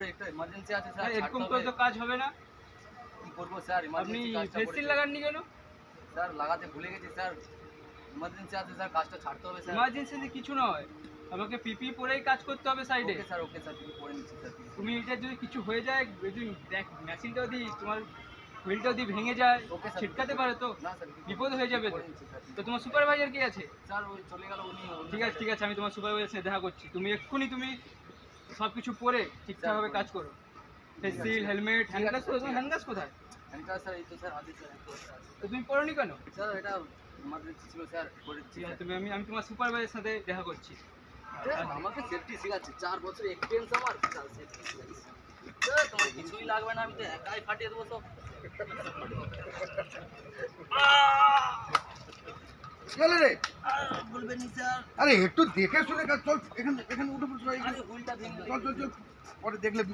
একটা এমার্জেন্সি আছে স্যার, এরকম করে তো কাজ হবে না। কি করবো স্যার? আপনি এমার্জেন্সি কাজটা ফেস শিল্ড লাগাননি কেন? স্যার লাগাতে ভুলে গেছি স্যার, এমার্জেন্সি আছে স্যার, কাজটা ছাড়তে হবে স্যার। এমার্জেন্সি কিছু নয়, আমাকে পিপি পরেই কাজ করতে হবে সাইডে। ওকে স্যার, তুমি পড়ে নিচ্ছি স্যার। তুমি এটা যদি কিছু হয়ে যায়, যদি দেখ মেশিনটা যদি তোমার হুইলটা যদি ভেঙে যায়, ওকে স্যার, ছিটকাতে পারে তো, না স্যার বিপদ হয়ে যাবে তো। পড়ে নিচ্ছি স্যার। তো তোমার সুপারভাইজার কি আছে? স্যার ওই চলে গেল উনি। ঠিক আছে, আমি তোমার সুপারভাইজারের সাথে দেখা করছি। তুমি এক্ষুনি সব কিছু পরে ঠিকঠাকভাবে কাজ করো। Face shield, helmet, hand gloves. তোমার হ্যান্ড গ্লাভস কোথায়? হ্যান্ডগ্লাভস স্যার এই তো স্যার আছে স্যার। তো তুমি পরোনি কেন? স্যার এটা এমার্জেন্সি ছিল স্যার, পড়েছি। আমি তোমার সুপারভাইজারের সাথে দেখা করছি। আমাকে সেফটি শেখাচ্ছে, 4 বছর এক্সপিরিয়েন্স আমার, স্যার সেফটি শেখাচ্ছে। স্যার তোমার কিছুই লাগবে না, আমি তো একাই ফাটিয়ে দেবো সব। চলে রে, বলবেন স্যার, আরে একটু দেখে শুনে কাজ। চল এখানে এখানে উঠে পড়ে আরে হুইলটা ভেঙে চল চল চল, পরে দেখলে